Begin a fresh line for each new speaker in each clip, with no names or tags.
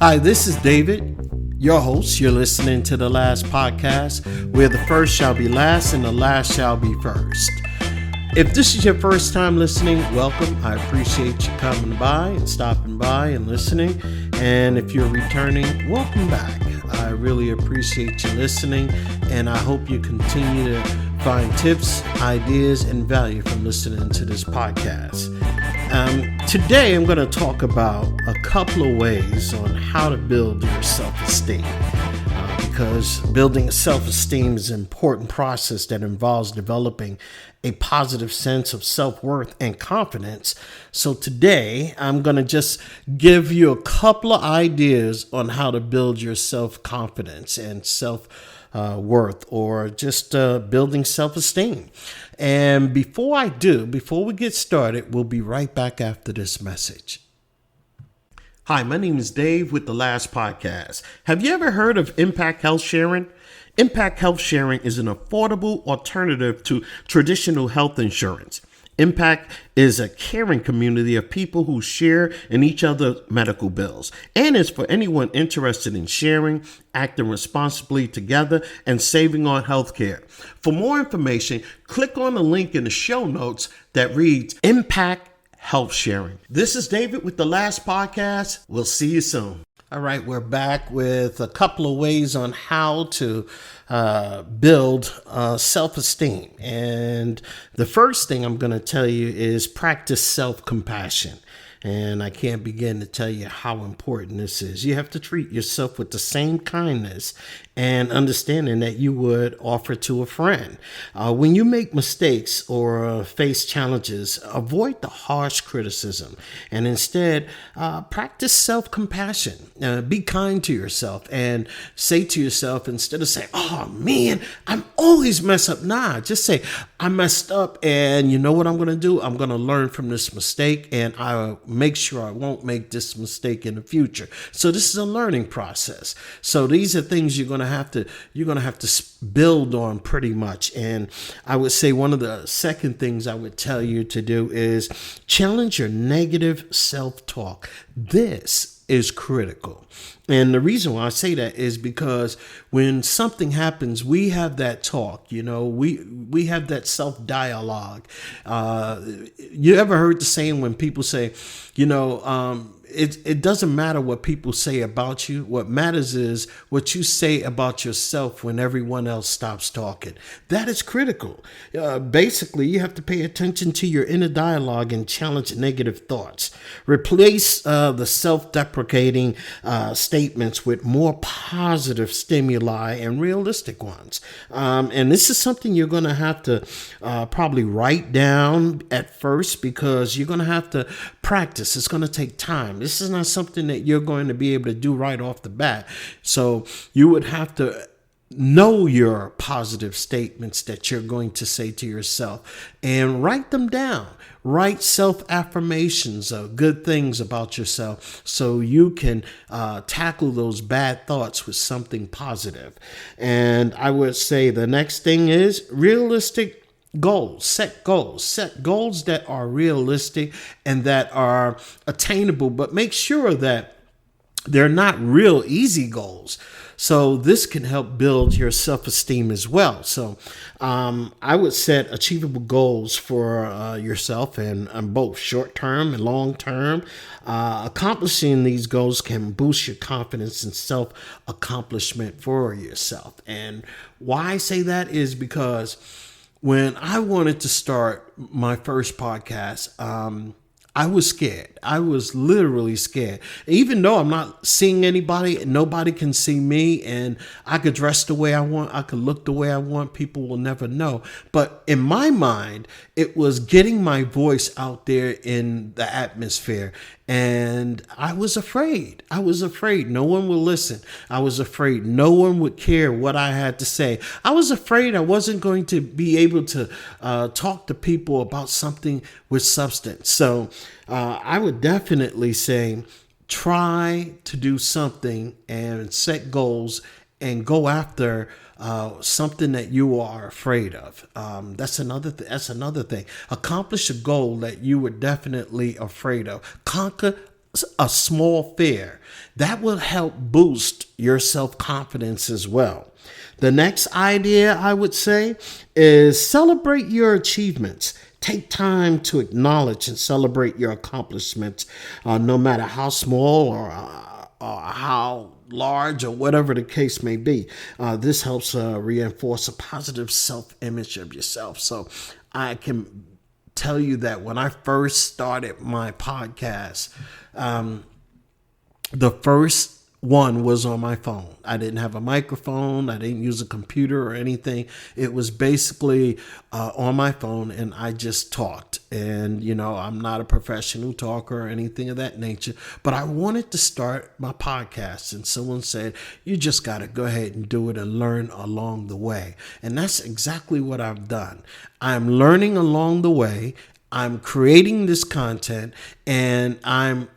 Hi, this is David, your host. You're listening to The Last Podcast, where the first shall be last and the last shall be first. If this is your first time listening, welcome. I appreciate you coming by and stopping by and listening. And if you're returning, welcome back. I really appreciate you listening, and I hope you continue to find tips, ideas, and value from listening to this podcast. Today, I'm going to talk about a couple of ways on how to build your self-esteem. Because building self-esteem is an important process that involves developing a positive sense of self-worth and confidence. So today, I'm going to just give you a couple of ideas on how to build your self-confidence and self-worth, or just building self-esteem. And before we get started, we'll be right back after this message. Hi, my name is Dave with The Last Podcast. Have you ever heard of Impact Health Sharing? Impact Health Sharing is an affordable alternative to traditional health insurance. Impact is a caring community of people who share in each other's medical bills, and is for anyone interested in sharing, acting responsibly together, and saving on healthcare. For more information, click on the link in the show notes that reads Impact Health Sharing. This is David with The Last Podcast. We'll see you soon. All right, we're back with a couple of ways on how to build self-esteem. And the first thing I'm going to tell you is practice self-compassion. And I can't begin to tell you how important this is. You have to treat yourself with the same kindness and understanding that you would offer to a friend. When you make mistakes or face challenges, avoid the harsh criticism and instead practice self-compassion. Be kind to yourself and say to yourself, instead of saying, "Oh man, I'm always mess up." Nah, just say, "I messed up, and you know what I'm going to do? I'm going to learn from this mistake, and I'll make sure I won't make this mistake in the future." So this is a learning process. So these are things you're going to have to build on pretty much. And I would say one of the second things I would tell you to do is challenge your negative self-talk. This is critical. And the reason why I say that is because when something happens, we have that talk, we have that self-dialogue. You ever heard the saying when people say, it doesn't matter what people say about you. What matters is what you say about yourself when everyone else stops talking. That is critical. Basically, you have to pay attention to your inner dialogue and challenge negative thoughts. Replace the self-deprecating statements with more positive stimuli and realistic ones. And this is something you're going to have to probably write down at first, because you're going to have to practice. It's going to take time. This is not something that you're going to be able to do right off the bat. So you would have to know your positive statements that you're going to say to yourself and write them down. Write self-affirmations of good things about yourself so you can tackle those bad thoughts with something positive. And I would say the next thing is realistic goals. Set goals that are realistic and that are attainable, but make sure that they're not real easy goals. So this can help build your self-esteem as well. So I would set achievable goals for yourself, and both short-term and long-term. Accomplishing these goals can boost your confidence and self-accomplishment for yourself. And why I say that is because when I wanted to start my first podcast, I was scared. I was literally scared. Even though I'm not seeing anybody, nobody can see me, and I could dress the way I want, I could look the way I want, people will never know. But in my mind, it was getting my voice out there in the atmosphere. And I was afraid. No one would listen. I was afraid no one would care what I had to say. I was afraid I wasn't going to be able to talk to people about something with substance. So I would definitely say try to do something and set goals and go after something that you are afraid of. That's another thing. Accomplish a goal that you were definitely afraid of. Conquer a small fair. That will help boost your self-confidence as well. The next idea I would say is celebrate your achievements. Take time to acknowledge and celebrate your accomplishments, no matter how small or how large or whatever the case may be. This helps reinforce a positive self-image of yourself. So I can tell you that when I first started my podcast, the first one was on my phone. I didn't have a microphone. I didn't use a computer or anything. It was basically on my phone, and I just talked. And, I'm not a professional talker or anything of that nature, but I wanted to start my podcast. And someone said, you just got to go ahead and do it and learn along the way. And that's exactly what I've done. I'm learning along the way. I'm creating this content, and I'm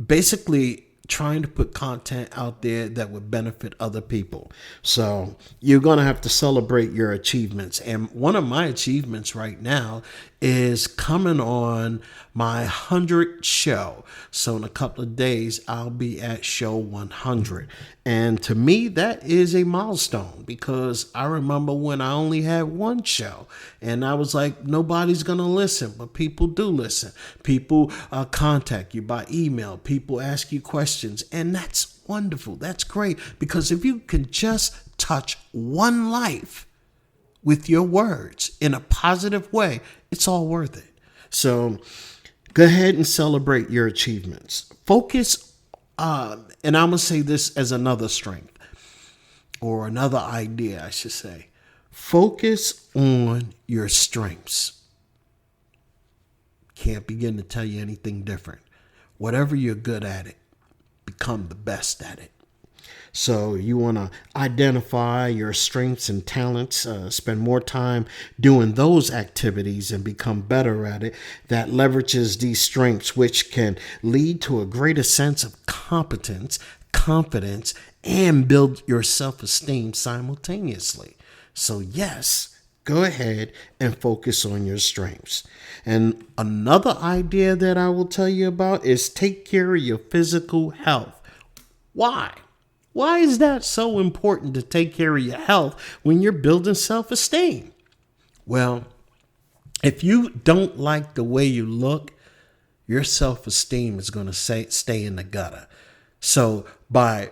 basically trying to put content out there that would benefit other people. So you're going to have to celebrate your achievements. And one of my achievements right now is coming on my 100th show. So in a couple of days, I'll be at show 100. And to me, that is a milestone, because I remember when I only had one show and I was like, nobody's going to listen, but people do listen. People contact you by email. People ask you questions, and that's wonderful. That's great, because if you can just touch one life with your words in a positive way, it's all worth it. So go ahead and celebrate your achievements. Focus, and I'm going to say this as another strength, or another idea, I should say. Focus on your strengths. Can't begin to tell you anything different. Whatever you're good at it, become the best at it. So you want to identify your strengths and talents, spend more time doing those activities and become better at it. That leverages these strengths, which can lead to a greater sense of competence, confidence, and build your self-esteem simultaneously. So yes, go ahead and focus on your strengths. And another idea that I will tell you about is take care of your physical health. Why? Why is that so important to take care of your health when you're building self-esteem? Well, if you don't like the way you look, your self-esteem is going to stay in the gutter. So by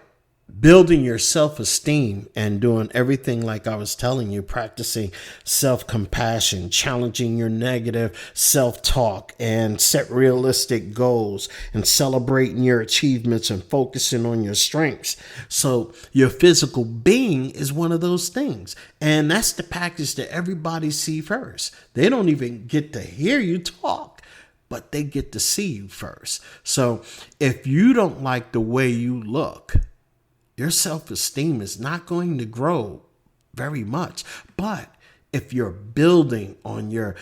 building your self-esteem and doing everything like I was telling you, practicing self-compassion, challenging your negative self-talk, and set realistic goals, and celebrating your achievements and focusing on your strengths. So your physical being is one of those things. And that's the package that everybody sees first. They don't even get to hear you talk, but they get to see you first. So if you don't like the way you look, your self-esteem is not going to grow very much. But if you're building on your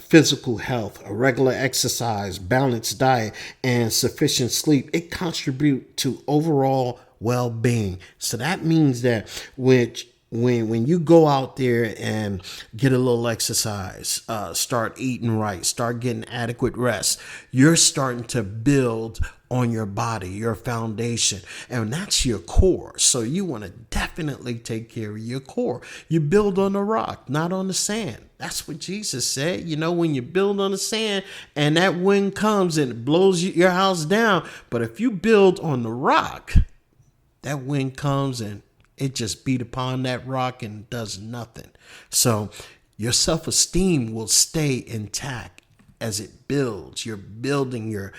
physical health, a regular exercise, balanced diet, and sufficient sleep, it contributes to overall well-being. So that means that when you go out there and get a little exercise, start eating right, start getting adequate rest, you're starting to build on your body, your foundation, and that's your core. So you want to definitely take care of your core. You build on the rock, not on the sand. That's what Jesus said. When you build on the sand and that wind comes and it blows your house down, but if you build on the rock, that wind comes and it just beat upon that rock and does nothing. So your self-esteem will stay intact as it builds. You're building your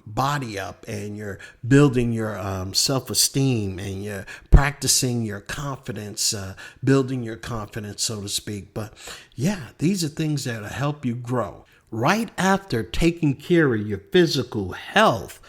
body up, and you're building your self-esteem, and you're practicing your confidence, building your confidence, so to speak. But yeah, these are things that will help you grow. Right after taking care of your physical health,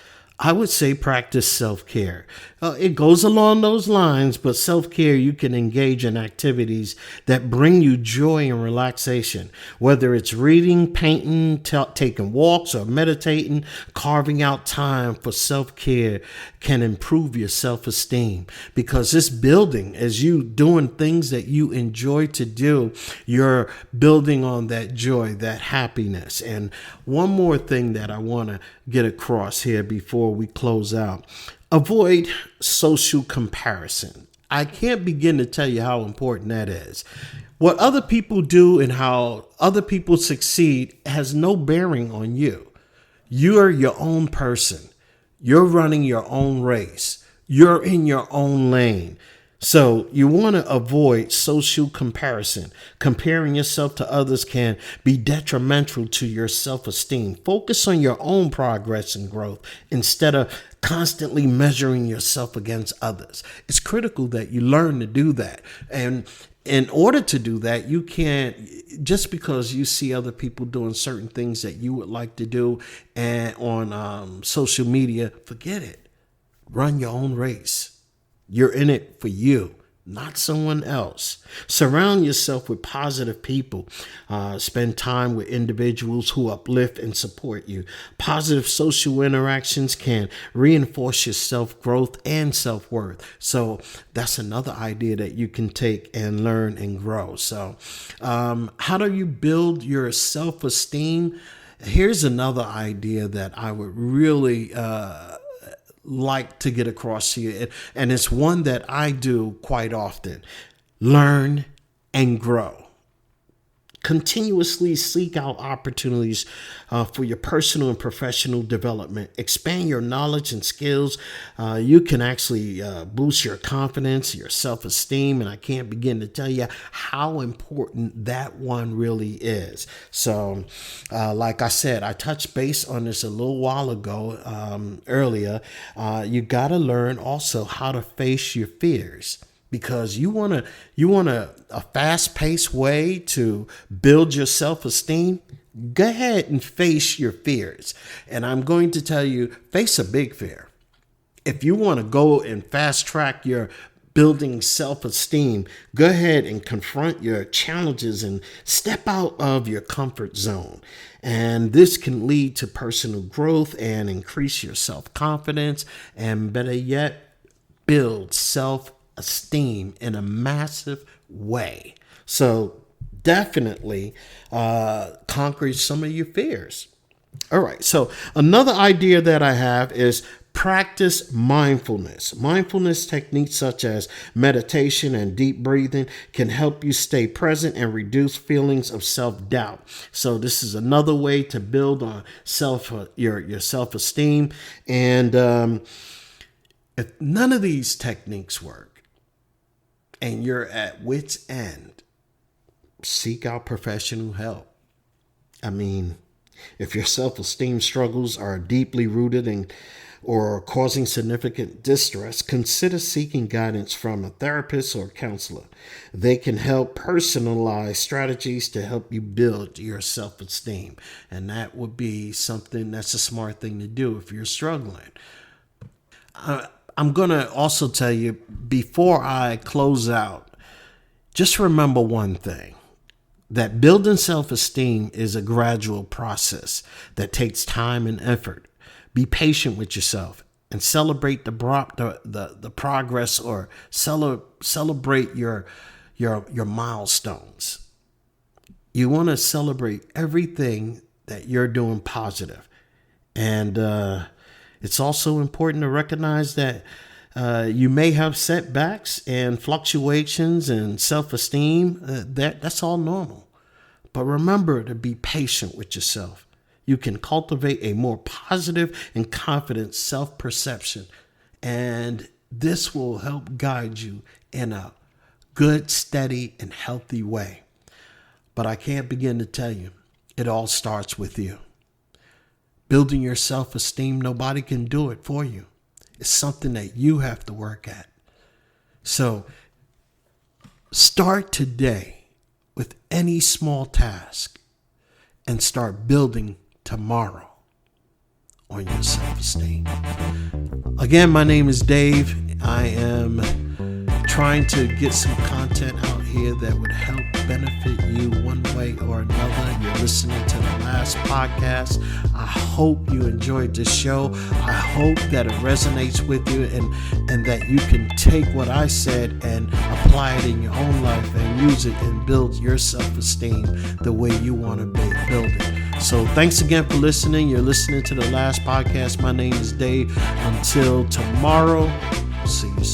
I would say practice self-care. It goes along those lines, but self-care, you can engage in activities that bring you joy and relaxation. Whether it's reading, painting, taking walks, or meditating, carving out time for self-care can improve your self-esteem, because it's building. As you doing things that you enjoy to do, you're building on that joy, that happiness. And one more thing that I want to get across here before we close out. Avoid social comparison. I can't begin to tell you how important that is. What other people do and how other people succeed has no bearing on you. You are your own person. You're running your own race. You're in your own lane. So you want to avoid social comparison. Comparing yourself to others can be detrimental to your self-esteem. Focus on your own progress and growth instead of constantly measuring yourself against others. It's critical that you learn to do that. And in order to do that, you can't, just because you see other people doing certain things that you would like to do and on social media, forget it. Run your own race. You're in it for you, not someone else. Surround yourself with positive people. Spend time with individuals who uplift and support you. Positive social interactions can reinforce your self-growth and self-worth. So that's another idea that you can take and learn and grow. So how do you build your self-esteem? Here's another idea that I would really like to get across to you, and it's one that I do quite often. Learn and grow. Continuously seek out opportunities for your personal and professional development. Expand your knowledge and skills. You can actually boost your confidence, your self-esteem, and I can't begin to tell you how important that one really is. So, like I said, I touched base on this a little while ago earlier. You got to learn also how to face your fears. Because you want a fast-paced way to build your self-esteem, go ahead and face your fears. And I'm going to tell you, face a big fear. If you want to go and fast-track your building self-esteem, go ahead and confront your challenges and step out of your comfort zone. And this can lead to personal growth and increase your self-confidence, and better yet, build self-esteem in a massive way. So definitely conquer some of your fears. All right. So another idea that I have is practice mindfulness. Mindfulness techniques such as meditation and deep breathing can help you stay present and reduce feelings of self-doubt. So this is another way to build on your self-esteem. And if none of these techniques work, and you're at wit's end, seek out professional help. I mean, if your self-esteem struggles are deeply rooted or causing significant distress, consider seeking guidance from a therapist or counselor. They can help personalize strategies to help you build your self-esteem. And that would be something that's a smart thing to do if you're struggling. I'm going to also tell you, before I close out, just remember one thing, that building self-esteem is a gradual process that takes time and effort. Be patient with yourself and celebrate the progress, or celebrate your milestones. You want to celebrate everything that you're doing positive. And it's also important to recognize that you may have setbacks and fluctuations in self-esteem. That's all normal. But remember to be patient with yourself. You can cultivate a more positive and confident self-perception. And this will help guide you in a good, steady, and healthy way. But I can't begin to tell you, it all starts with you. Building your self-esteem, nobody can do it for you. It's something that you have to work at. So start today with any small task and start building tomorrow on your self-esteem. Again, my name is Dave. I am trying to get some content out here that would help benefit you one way or another. You're listening to the last podcast. I hope you enjoyed this show. I hope that it resonates with you and that you can take what I said and apply it in your own life and use it and build your self-esteem the way you want to build it. So thanks again for listening. You're listening to the last podcast. My name is Dave. Until tomorrow, see you soon.